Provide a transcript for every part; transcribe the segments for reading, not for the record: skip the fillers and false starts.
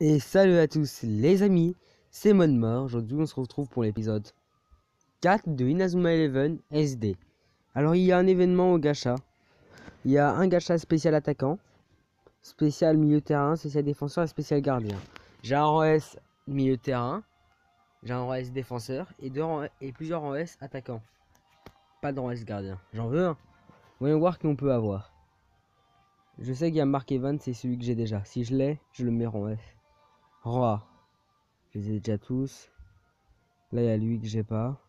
Et salut à tous les amis, c'est Monmort. Aujourd'hui on se retrouve pour l'épisode 4 de Inazuma Eleven SD. Alors il y a un événement au gacha. Il y a un gacha spécial attaquant, spécial milieu terrain, spécial défenseur et spécial gardien. J'ai un rang S milieu terrain, j'ai un rang S défenseur et plusieurs rangs S attaquant. Pas de rang S gardien. J'en veux un. Voyons voir qui on peut avoir. Je sais qu'il y a Mark Evans, c'est celui que j'ai déjà. Si je l'ai, je le mets rang F. Rang A. Je les ai déjà tous. Là, il y a lui que j'ai pas.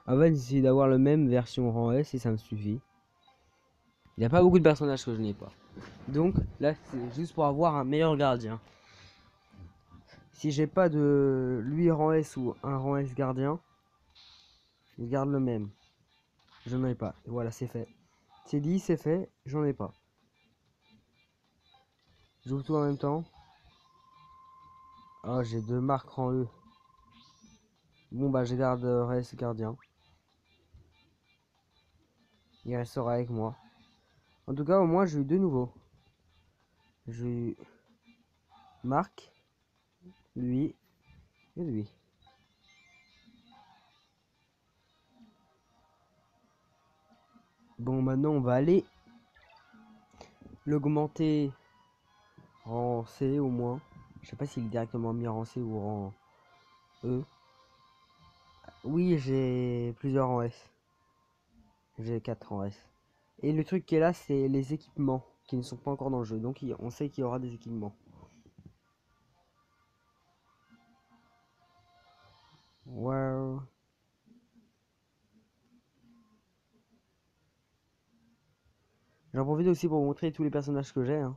En fait, j'essaie d'avoir le même version rang S et ça me suffit. Il n'y a pas beaucoup de personnages que je n'ai pas. Donc, là, c'est juste pour avoir un meilleur gardien. Si j'ai pas de lui rang S ou un rang S gardien, je garde le même. Je n'en ai pas. Et voilà, c'est fait. C'est dit, c'est fait, j'en ai pas. J'ouvre tout en même temps. Ah, j'ai deux marques rang E. Bon, bah, je garde S gardien. Il restera avec moi. En tout cas, au moins, j'ai eu deux nouveaux. J'ai eu Marc, lui et lui. Bon, maintenant, on va aller l'augmenter rang C au moins. Je sais pas s'il est directement mis rang C ou rang E. Oui, j'ai plusieurs rangs S. J'ai 4 rangs S. Et le truc qui est là, c'est les équipements qui ne sont pas encore dans le jeu. Donc on sait qu'il y aura des équipements. Wow. J'en profite aussi pour vous montrer tous les personnages que j'ai. Hein.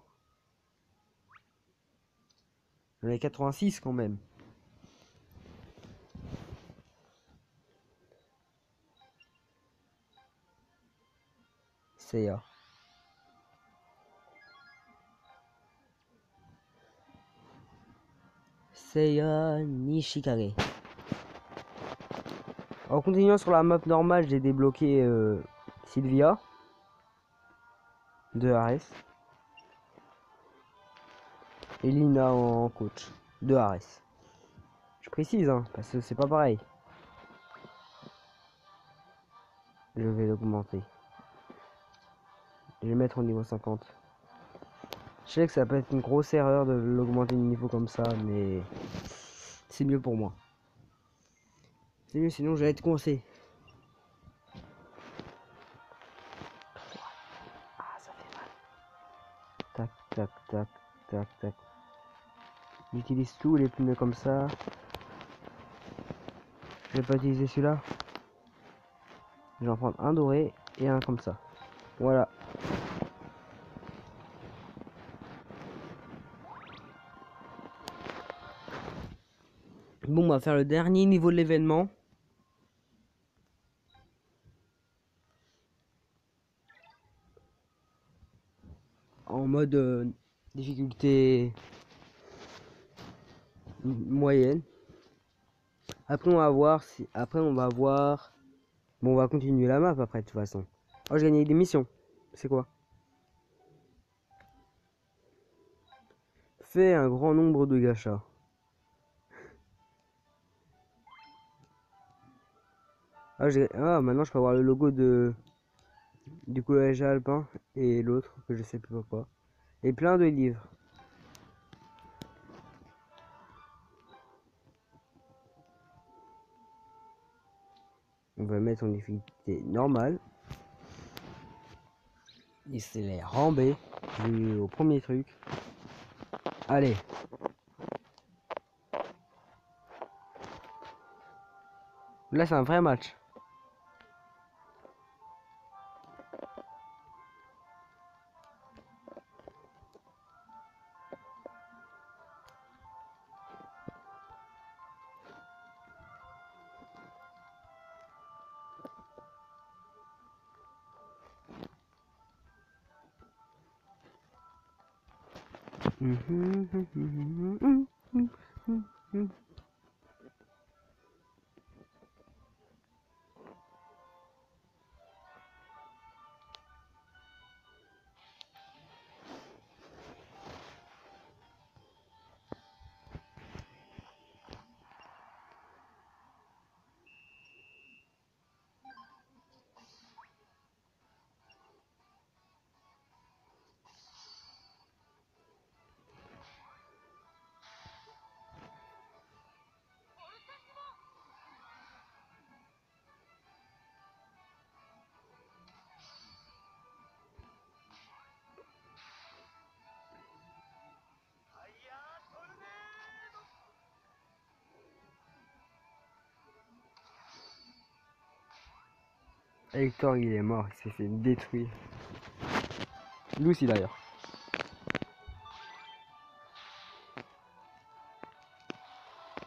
J'en ai 86 quand même. Seiya. Seiya Nishikage. En continuant sur la map normale, j'ai débloqué Sylvia de Ares. Et Lina en coach de Ares. Je précise, hein, parce que c'est pas pareil. Je vais l'augmenter. Je vais mettre au niveau 50. Je sais que ça peut être une grosse erreur de l'augmenter de niveau comme ça, mais c'est mieux pour moi. C'est mieux, sinon je vais être coincé. Ah, ça fait mal. Tac, tac, tac, tac, tac. J'utilise tous les pneus comme ça. Je vais pas utiliser celui-là. Je vais en prendre un doré et un comme ça. Voilà. Bon, on va faire le dernier niveau de l'événement. En mode difficulté moyenne. Après on va voir si. Après on va voir. Bon, on va continuer la map après de toute façon. Oh, j'ai gagné des missions. C'est quoi? Fais un grand nombre de gachas. Ah, maintenant je peux avoir le logo du collège alpin et l'autre que je sais plus pourquoi. Et plein de livres. On va mettre en difficulté normale. Et c'est les rambés. J'ai eu au premier truc. Allez. Là c'est un vrai match. Hector il est mort, il s'est fait détruire. Lui aussi d'ailleurs.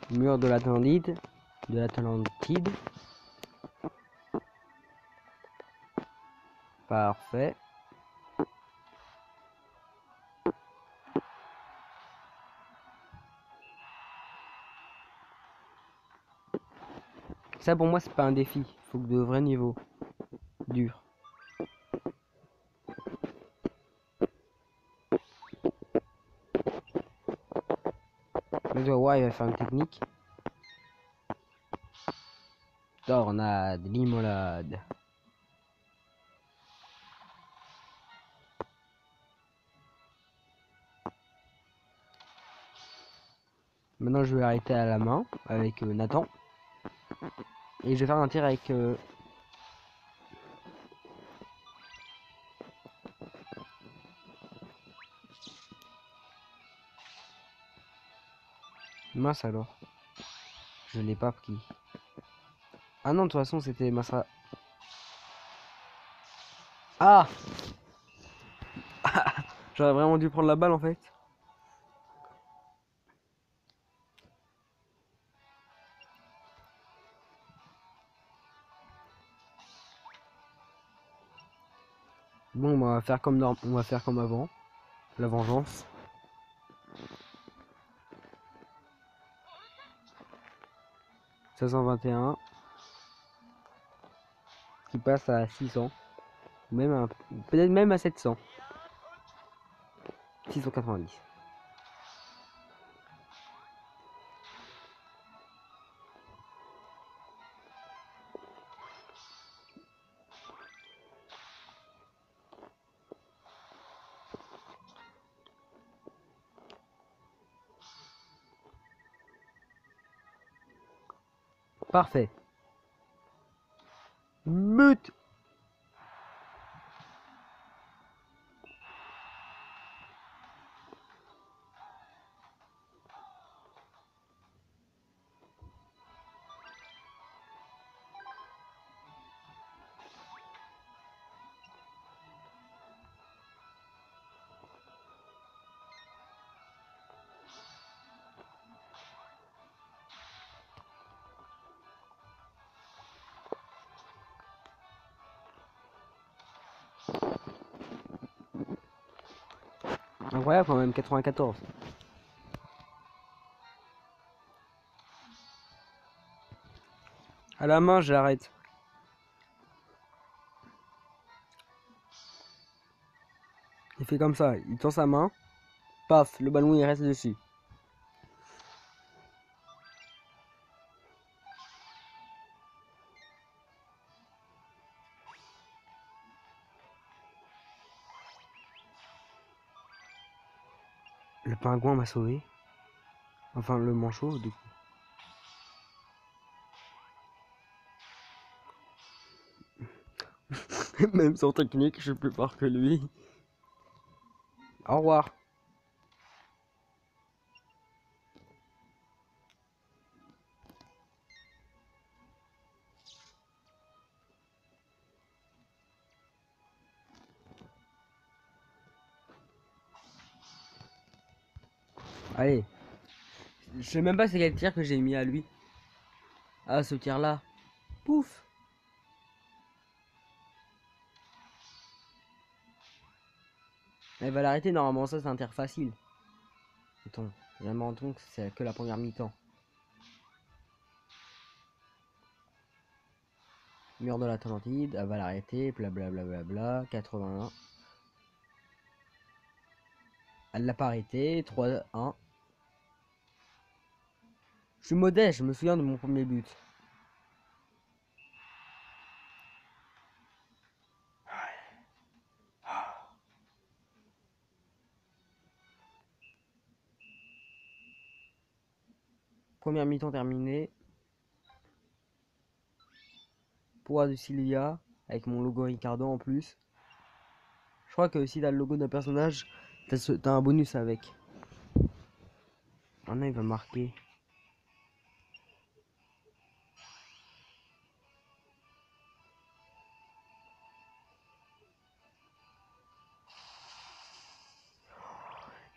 Mur de l'Atlantide. De l'Atlantide. Parfait. Ça pour moi c'est pas un défi, faut que de vrais niveaux. Dur. Je dois voir, il va faire une technique. Tornade, limonade. Maintenant je vais arrêter à la main avec Nathan. Et je vais faire un tir avec... Mince alors. Je l'ai pas pris. Ah non, de toute façon c'était Massa. Ah J'aurais vraiment dû prendre la balle en fait. Bon, on va faire comme on va faire comme avant. La vengeance. « 521 qui passe à 600. Même peut-être même à 700. 690. Parfait. But. Incroyable quand même, 94. À la main, j'arrête. Il fait comme ça, il tend sa main. Paf, le ballon il reste dessus. Le pingouin m'a sauvé. Enfin, le manchot, du coup. Même sans technique, je suis plus fort que lui. Au revoir. Allez. Je sais même pas c'est quel tir que j'ai mis à lui. Ah, ce tir là. Pouf. Elle va l'arrêter normalement, ça c'est un tir facile. Attends, je me rends compte que c'est que la première mi-temps. Mur de l'Atlantide, elle va l'arrêter, blablabla, 81. Elle l'a pas arrêté, 3-1. Je suis modeste, je me souviens de mon premier but. Première mi-temps terminée. Poids de Sylvia, avec mon logo Ricardo en plus. Je crois que si t'as le logo d'un personnage, t'as un bonus avec. Ah non, il va marquer.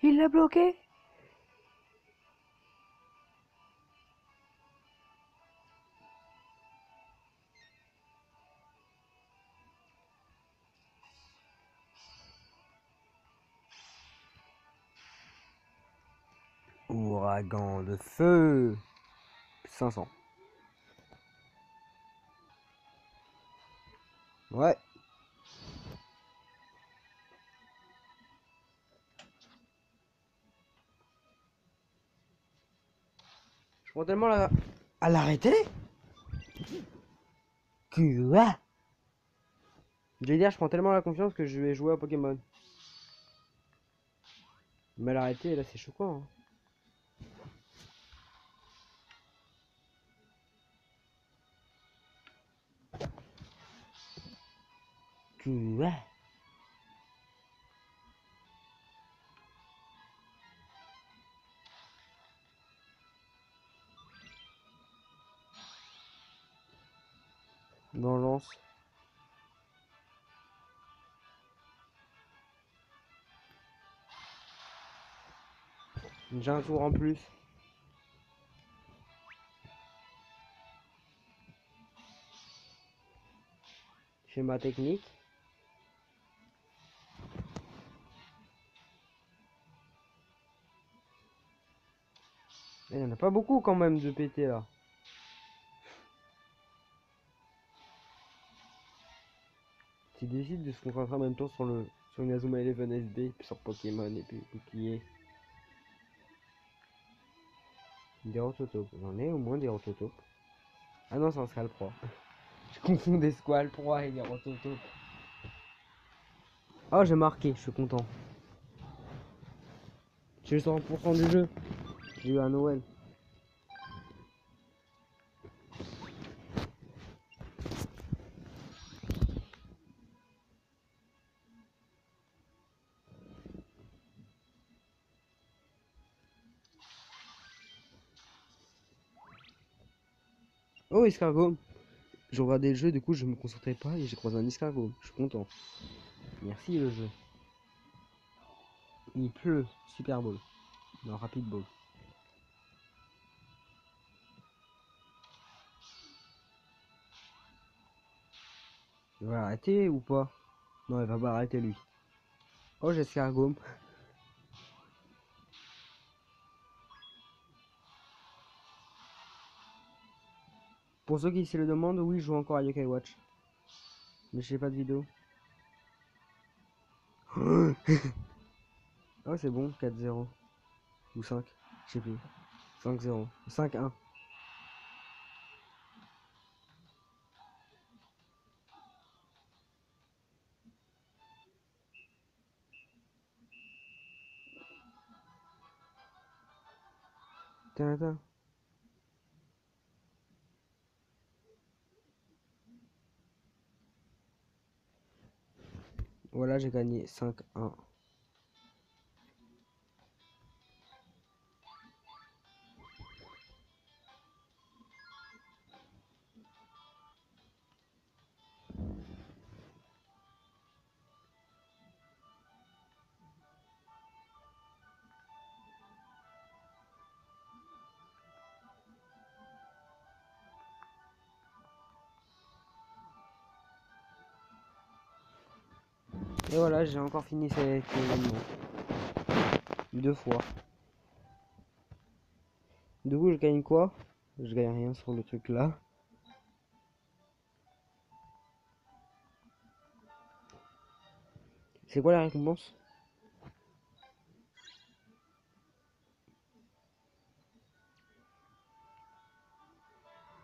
Il l'a bloqué. Ouragan de feu. 500. Ouais. Je prends tellement la... À l'arrêter. Quoi? Je vais dire, je prends tellement la confiance que je vais jouer à Pokémon. Mais à l'arrêter, là, c'est choquant. Hein. Quoi? Vengeance. J'ai un tour en plus. Schéma technique. Il n'y en a pas beaucoup quand même de PT là. Tu décides de se concentrer en même temps sur Inazuma Eleven SD, puis sur Pokémon et puis bouclier. Des rototopes. J'en ai au moins des rototopes. Ah non, c'est un Scal 3. Je confonds des Squall 3 et des rototopes. Oh, j'ai marqué, je suis content. J'ai le 100% du jeu. J'ai eu à Noël. Oh, escargot. Je regardais le jeu, du coup je me concentrais pas et j'ai croisé un escargot. Je suis content. Merci le jeu. Il pleut. Super ball. Non, rapide ball. Il va arrêter ou pas? Non, il va pas arrêter lui. Oh, j'ai escargot. Pour ceux qui se le demandent, oui, je joue encore à Yokai Watch. Mais je fais pas de vidéo. Oh, c'est bon, 4-0. Ou 5, je sais plus. 5-0. 5-1. Tintin. Voilà, j'ai gagné 5-1. Et voilà, j'ai encore fini cet événement. 2 fois. Du coup, je gagne quoi? Je gagne rien sur le truc là. C'est quoi la récompense?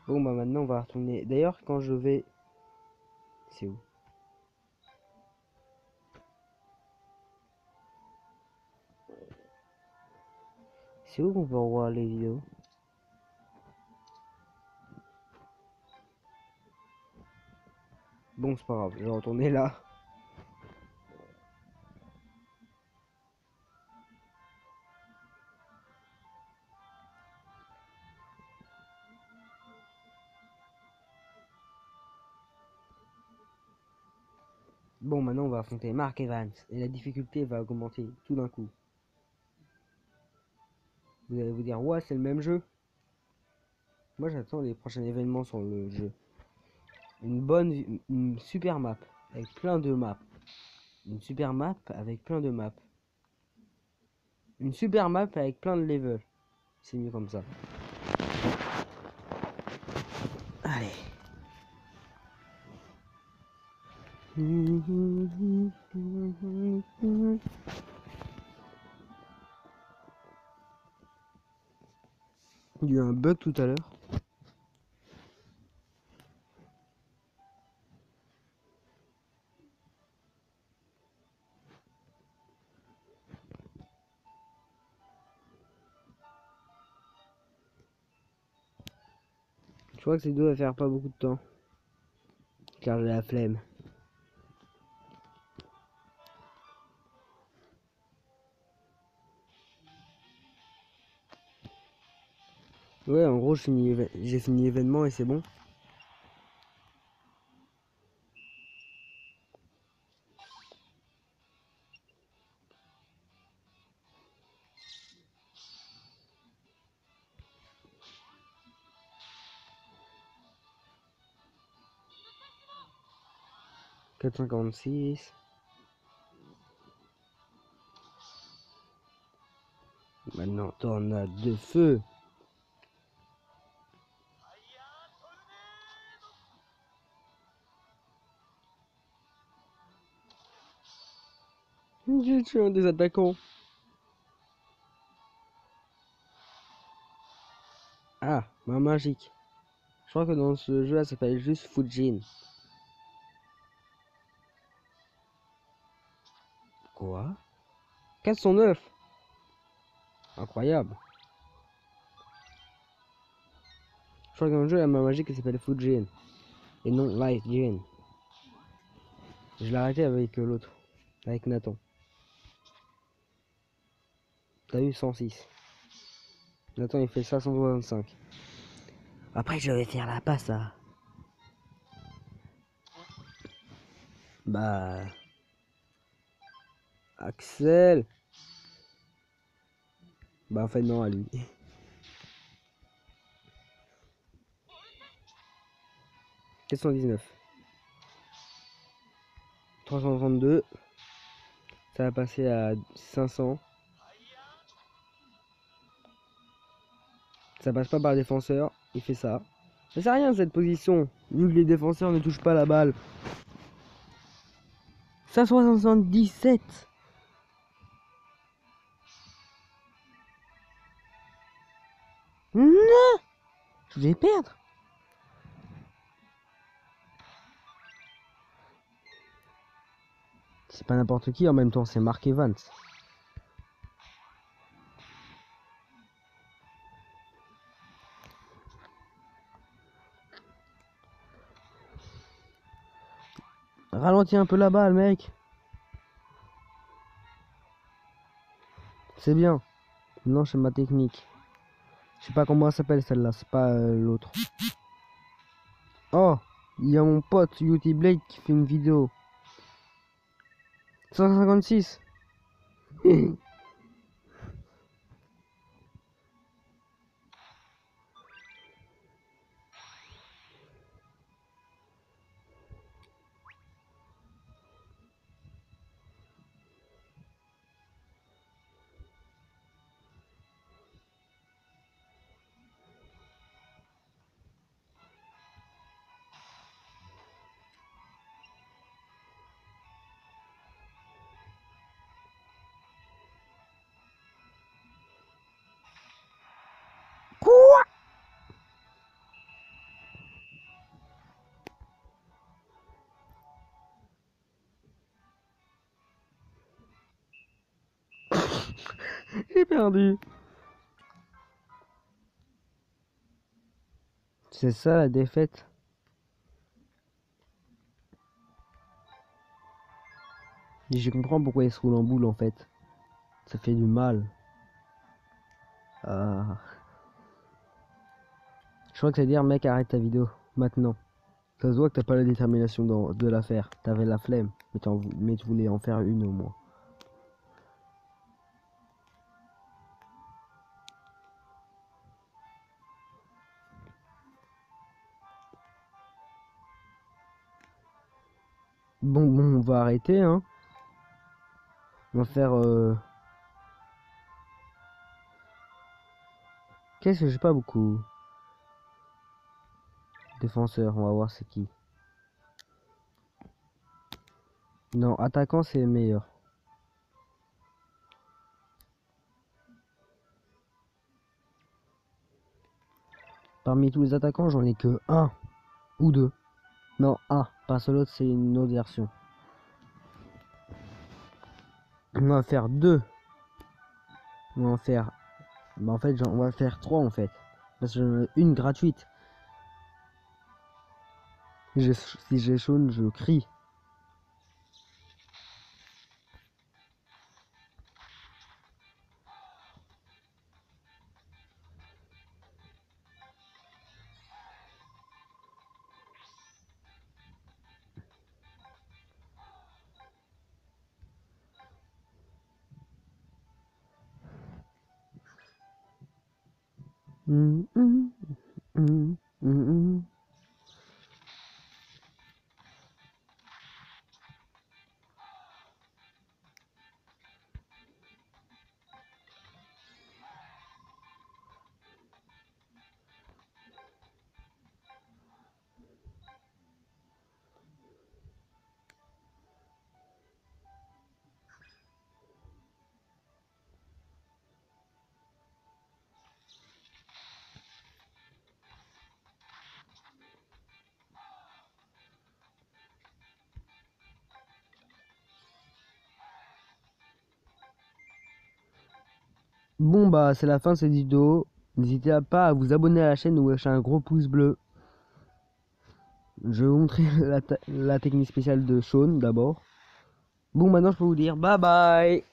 Bon, bah maintenant on va retourner. D'ailleurs, quand je vais... C'est où? C'est où qu'on peut revoir les vidéos? Bon, c'est pas grave, je vais retourner là. Bon, maintenant on va affronter Mark Evans. Et la difficulté va augmenter tout d'un coup. Vous allez vous dire, ouais, c'est le même jeu. Moi, j'attends les prochains événements sur le jeu. Une super map avec plein de maps. Une super map avec plein de maps. Une super map avec plein de levels. C'est mieux comme ça. Allez. Il y a eu un bug tout à l'heure. Je crois que ces deux va faire pas beaucoup de temps. Car j'ai la flemme. Ouais, en gros, j'ai fini l'événement et c'est bon. « 456. Maintenant, tornade de feu. J'ai tué un des attaquants. Ah, main magique. Je crois que dans ce jeu, ça s'appelle juste Fujin. Quoi? 409. Incroyable. Je crois que dans le jeu, il y a ma magie qui s'appelle Fujin. Et non Light Jin. Je l'ai arrêté avec l'autre. Avec Nathan. T'as eu 106. Nathan, il fait 565. Après, je vais faire la passe à... Bah... Axel. Bah, en fait, non, à lui. 419. 332. Ça va passer à 500. Ça passe pas par défenseur. Il fait ça. Ça sert à rien cette position. Vu que les défenseurs ne touchent pas la balle. 577. Non, je vais perdre. C'est pas n'importe qui en même temps, c'est Mark Evans. Ralentis un peu la balle, mec. C'est bien. Non, c'est ma technique. Je sais pas comment elle s'appelle celle-là, c'est pas l'autre. Oh, il y a mon pote Beauty Blade qui fait une vidéo. 156. Quoi? J'ai perdu. C'est ça la défaite. Et je comprends pourquoi il se roule en boule en fait. Ça fait du mal. Ah. Je crois que ça veut dire mec arrête ta vidéo. Maintenant. Ça se voit que t'as pas la détermination de la faire. T'avais la flemme. Mais tu voulais en faire une au moins. Bon, on va arrêter, hein. On va faire... Qu'est-ce que j'ai pas beaucoup? Défenseur, on va voir c'est qui. Non, attaquant c'est le meilleur. Parmi tous les attaquants, j'en ai que un ou deux. Non, un. Parce que l'autre, c'est une autre version. On va faire deux. On va en faire... Bah en fait, on va faire trois en fait. Parce que j'en ai une gratuite. Si j'ai jaune, je crie. Hum, hum, hum, hum, hum. Bon bah c'est la fin de cette vidéo. N'hésitez pas à vous abonner à la chaîne ou à lâcher un gros pouce bleu. Je vais vous montrer la technique spéciale de Shaun d'abord. Bon maintenant je peux vous dire bye bye.